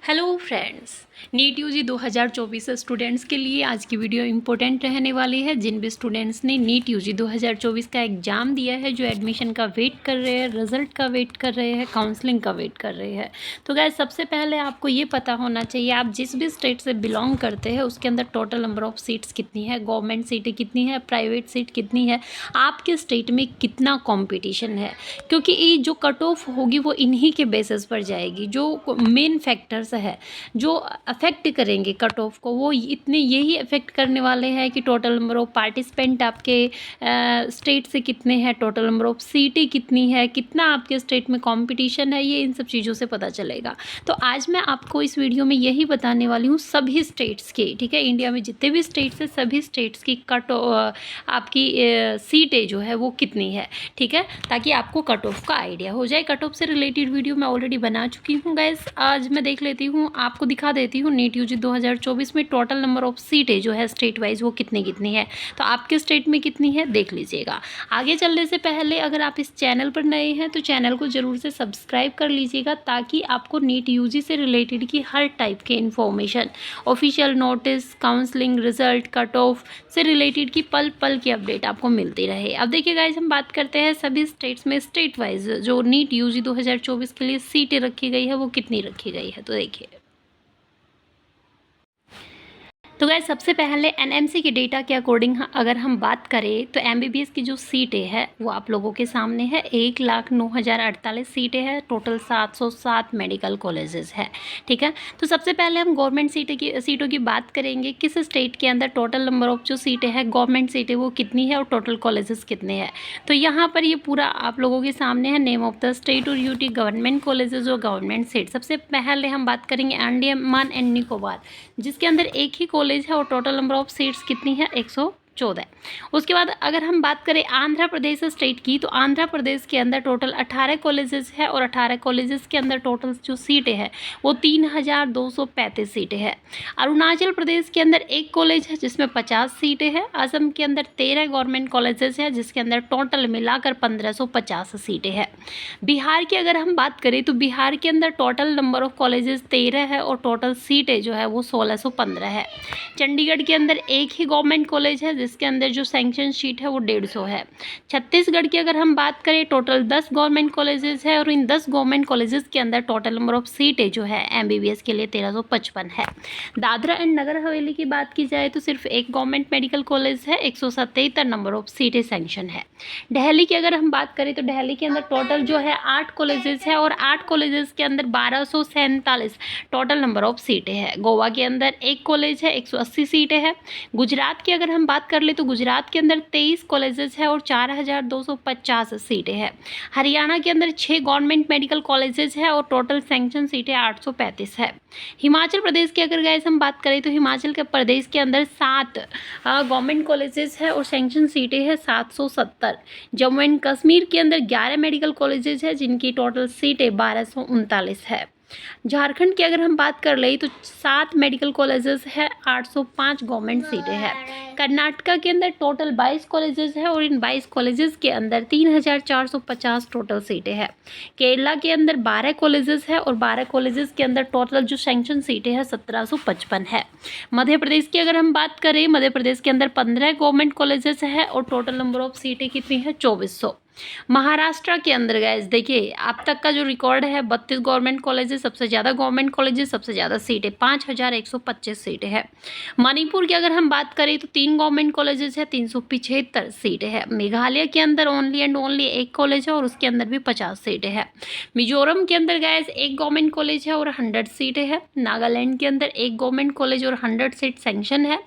Hello friends, NEET UG 2024 students के लिए आज की वीडियो इम्पोर्टेंट रहने वाली है। जिन भी स्टूडेंट्स ने नीट यूजी 2024 का एग्ज़ाम दिया है, जो एडमिशन का वेट कर रहे हैं, रिजल्ट का वेट कर रहे हैं, काउंसलिंग का वेट कर रहे हैं, तो गाइस सबसे पहले आपको ये पता होना चाहिए आप जिस भी स्टेट से बिलोंग करते हैं उसके अंदर टोटल नंबर ऑफ़ सीट्स कितनी है, गवर्नमेंट सीटें कितनी है, प्राइवेट सीट कितनी है, आपके स्टेट में कितना कॉम्पिटिशन है। क्योंकि ये जो कट ऑफ होगी वो इन्हीं के बेसिस पर जाएगी। जो मेन फैक्टर्स है जो अफेक्ट करेंगे कट ऑफ को, वो इतने यही अफेक्ट करने वाले हैं कि टोटल नंबर ऑफ पार्टिसिपेंट आपके स्टेट से कितने हैं, टोटल नंबर ऑफ सीटें कितनी है, कितना आपके स्टेट में कंपटीशन है, ये इन सब चीज़ों से पता चलेगा। तो आज मैं आपको इस वीडियो में यही बताने वाली हूँ सभी स्टेट्स के, ठीक है, इंडिया में जितने भी स्टेट्स हैं सभी स्टेट्स की आपकी सीटें जो है वो कितनी है, ठीक है, ताकि आपको कट ऑफ का आइडिया हो जाए। कट ऑफ से रिलेटेड वीडियो मैं ऑलरेडी बना चुकी हूँ गाइस। आज मैं देख लेती हूँ, आपको दिखा देती हूँ नीट यूजी 2024 में टोटल नंबर ऑफ सीटें जो है स्टेट वाइज वो कितनी कितनी है, तो आपके स्टेट में कितनी है देख लीजिएगा। आगे चलने से पहले अगर आप इस चैनल पर नए हैं तो चैनल को ज़रूर से सब्सक्राइब कर लीजिएगा, ताकि आपको नीट यूजी से रिलेटेड की हर टाइप के information, official notice, counselling, result, cut off से रिलेटेड की पल पल की अपडेट आपको मिलती रहे। अब देखिए गाइस, हम बात करते हैं सभी स्टेट्स में स्टेट वाइज जो नीट यूजी 2024 के लिए सीटें रखी गई है वो कितनी रखी गई है। तो देखिए, तो गाइस सबसे पहले एनएमसी के डेटा के अकॉर्डिंग अगर हम बात करें तो एमबीबीएस की जो सीटें हैं वो आप लोगों के सामने है। 1,09,048 सीटें हैं, टोटल 707 मेडिकल कॉलेजेस है, ठीक है। तो सबसे पहले हम गवर्नमेंट सीटों की बात करेंगे। किस स्टेट के अंदर टोटल नंबर ऑफ जो सीटें हैं गवर्नमेंट सीटें वो कितनी है और टोटल कॉलेजेस कितने हैं। तो यहाँ पर ये पूरा आप लोगों के सामने है, नेम ऑफ द स्टेट और यूटी, गवर्नमेंट कॉलेजेस और गवर्नमेंट सीट। सबसे पहले हम बात करेंगे अंडमान एंड निकोबार, जिसके अंदर एक ही कॉलेज है और टोटल नंबर ऑफ सीट्स कितनी है 114। उसके बाद अगर हम बात करें आंध्र प्रदेश स्टेट की, तो आंध्र प्रदेश के अंदर टोटल 18 कॉलेजेस है और 18 कॉलेजेस के अंदर टोटल जो सीटें हैं वो 3,235 सीटें हैं। अरुणाचल प्रदेश के अंदर एक कॉलेज है जिसमें 50 सीटें हैं। असम के अंदर 13 गवर्नमेंट कॉलेजेस हैं जिसके अंदर टोटल मिलाकर 1,550 सीटें हैं। बिहार की अगर हम बात करें तो बिहार के अंदर टोटल नंबर ऑफ कॉलेजेस 13 है और टोटल सीटें जो है वो 1,615 है। चंडीगढ़ के अंदर एक ही गवर्नमेंट कॉलेज है जिसके अंदर जो सैंक्शन सीट है वो 150 है। छत्तीसगढ़ की अगर हम बात करें टोटल 10 गवर्नमेंट कॉलेजेस है और इन 10 गवर्नमेंट कॉलेजेस के अंदर टोटल नंबर ऑफ सीटें जो है एमबीबीएस के लिए 1,355 है। दादरा एंड नगर हवेली की बात की जाए तो सिर्फ एक गवर्नमेंट मेडिकल कॉलेज है, 177 नंबर ऑफ सीटें सैंक्शन है। दिल्ली की अगर हम बात करें तो दिल्ली के अंदर टोटल जो है 8 कॉलेजेस है और 8 कॉलेजेस के अंदर 1,247 टोटल नंबर ऑफ सीटें हैं। गोवा के अंदर एक कॉलेज है, 180 सीटें हैं। गुजरात की अगर हम बात कर ले तो गुजरात के अंदर 23 कॉलेजेस है और 4,250 सीटें हैं। हरियाणा के अंदर 6 गवर्नमेंट मेडिकल कॉलेजेस है और टोटल सैंक्शन सीटें 835 है। हिमाचल प्रदेश की अगर गाइस हम बात करें तो हिमाचल के प्रदेश के अंदर 7 गवर्नमेंट कॉलेजेस है और सैंक्शन सीटें हैं 770। जम्मू एंड कश्मीर के अंदर 11 मेडिकल कॉलेजेस है जिनकी टोटल सीटें 1,239 है। झारखंड की अगर हम बात कर ले तो 7 मेडिकल कॉलेजेस है, 805 गवर्नमेंट सीटें हैं। कर्नाटका के अंदर टोटल 22 कॉलेजेस है और इन 22 कॉलेजेस के अंदर 3,450 टोटल सीटें हैं। केरला के अंदर 12 कॉलेजेस है और 12 कॉलेजेस के अंदर टोटल जो सैंक्शन सीटें हैं 1,755 है। मध्य प्रदेश की अगर हम बात करें, मध्य प्रदेश के अंदर 15 गवर्नमेंट कॉलेजेस है और टोटल नंबर ऑफ सीटें कितनी है 2,400। महाराष्ट्र के अंदर गैस देखिए अब तक का जो रिकॉर्ड है 32 गवर्नमेंट कॉलेजेस, सबसे ज़्यादा गवर्नमेंट कॉलेजेस, सबसे ज़्यादा सीटें 5,125 सीटें हैं। मणिपुर की अगर हम बात करें तो 3 गवर्नमेंट कॉलेजेस है, 375 सीटें हैं। मेघालय के अंदर ओनली एंड ओनली एक कॉलेज है और उसके अंदर भी 50 सीटें हैं। मिजोरम के अंदर गैस एक गवर्नमेंट कॉलेज है और 100 सीटें हैं। नागालैंड के अंदर एक गवर्नमेंट कॉलेज और 100 सीट सैंक्शन है।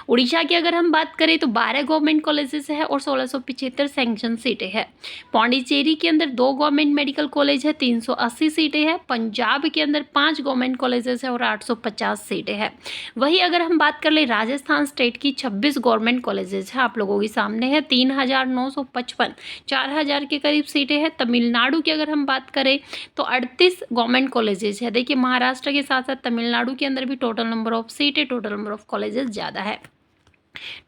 उड़ीसा की अगर हम बात करें तो 12 गवर्नमेंट कॉलेजेस है और 1,675 सैंक्शन सीटें हैं। पौंडीचेरी के अंदर 2 गवर्नमेंट मेडिकल कॉलेज है, 380 सीटें हैं। पंजाब के अंदर 5 गवर्नमेंट कॉलेजेस है और 850 सीटें हैं। वही अगर हम बात कर ले राजस्थान स्टेट की 26 गवर्नमेंट कॉलेजेस है आप लोगों के सामने है, 3,955, 4,000 के करीब सीटें हैं। तमिलनाडु की अगर हम बात करें तो 38 गवर्नमेंट कॉलेजेस है। देखिए महाराष्ट्र के साथ साथ तमिलनाडु के अंदर भी टोटल नंबर ऑफ सीटें, टोटल नंबर ऑफ कॉलेजेस ज़्यादा है।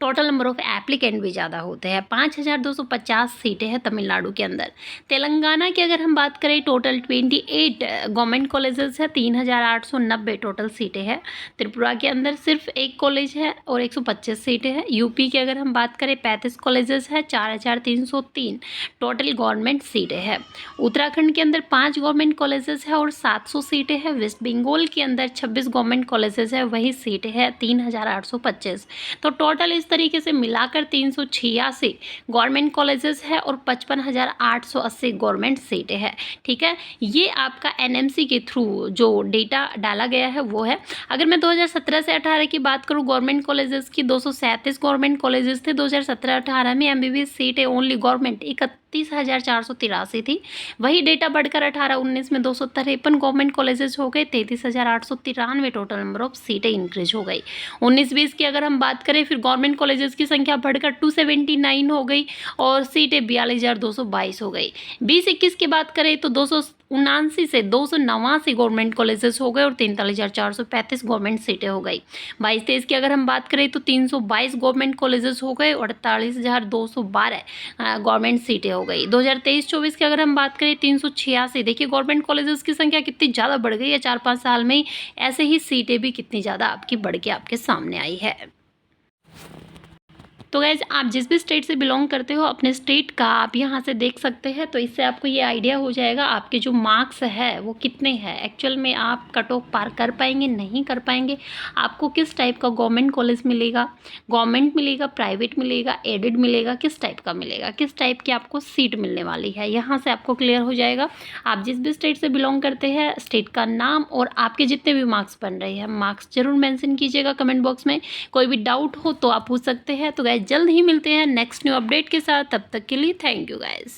टोटल नंबर ऑफ एप्लीकेंट भी ज़्यादा होते हैं। 5250 सीटें हैं तमिलनाडु के अंदर। तेलंगाना की अगर हम बात करें, टोटल 28 गवर्नमेंट कॉलेजेस है, 3890 टोटल सीटें हैं। त्रिपुरा के अंदर सिर्फ एक कॉलेज है और 125 सीटें हैं। यूपी की अगर हम बात करें, 35 कॉलेजेस है, 4303 टोटल गवर्नमेंट सीटें हैं। उत्तराखंड के अंदर 5 गवर्नमेंट कॉलेजेस है और 700 सीटें हैं। वेस्ट बंगाल के अंदर 26 गवर्नमेंट कॉलेजेस है, वही सीटें हैं 3825। तो टोटल इस तरीके से मिलाकर 386 गवर्नमेंट कॉलेजेस है और 55,880 गवर्नमेंट सीटें हैं। ठीक है, ये आपका एनएमसी के थ्रू जो डेटा डाला गया है वो है। अगर मैं 2017 से 18 की बात करूँ, गवर्नमेंट कॉलेजेस की 237 गवर्नमेंट कॉलेजेस थे 2017-18 में। एमबीबीएस सीटें ओनली गवर्नमेंट 31,483 थी। वही डेटा बढ़कर 18-19 में 253 गवर्नमेंट कॉलेजेस हो गए, 33,893 टोटल नंबर ऑफ सीटें इंक्रीज हो गई। 19-20 की अगर हम बात करें, फिर गवर्नमेंट कॉलेजेस की संख्या बढ़कर 279 हो गई और सीटें 42,222 हो गई। 20-21 की बात करें तो 279 से 289 गवर्नमेंट कॉलेजेस हो गए और 43,435 गवर्नमेंट सीटें हो गई। 22-23 की अगर हम बात करें तो 322 गवर्नमेंट कॉलेजेस हो गए और 48,212 गवर्नमेंट सीटें हो गई। 2023-24 की अगर हम बात करें, 386। देखिए गवर्नमेंट कॉलेजेस की संख्या कितनी ज़्यादा बढ़ गई है 4-5 साल में ही। ऐसे ही सीटें भी कितनी ज़्यादा आपकी बढ़ के आपके सामने आई है। तो गाइज, आप जिस भी स्टेट से बिलोंग करते हो, अपने स्टेट का आप यहाँ से देख सकते हैं। तो इससे आपको ये आइडिया हो जाएगा आपके जो मार्क्स है वो कितने हैं। एक्चुअल में आप कट ऑफ पार कर पाएंगे, नहीं कर पाएंगे, आपको किस टाइप का गवर्नमेंट कॉलेज मिलेगा, गवर्नमेंट मिलेगा, प्राइवेट मिलेगा, एडेड मिलेगा, किस टाइप का मिलेगा, किस टाइप की आपको सीट मिलने वाली है, यहाँ से आपको क्लियर हो जाएगा। आप जिस भी स्टेट से बिलोंग करते हैं, स्टेट का नाम और आपके जितने भी मार्क्स बन रहे हैं, मार्क्स जरूर मेंशन कीजिएगा कमेंट बॉक्स में। कोई भी डाउट हो तो आप पूछ सकते हैं। तो गाइज, जल्द ही मिलते हैं नेक्स्ट न्यू अपडेट के साथ। तब तक के लिए थैंक यू गाइज।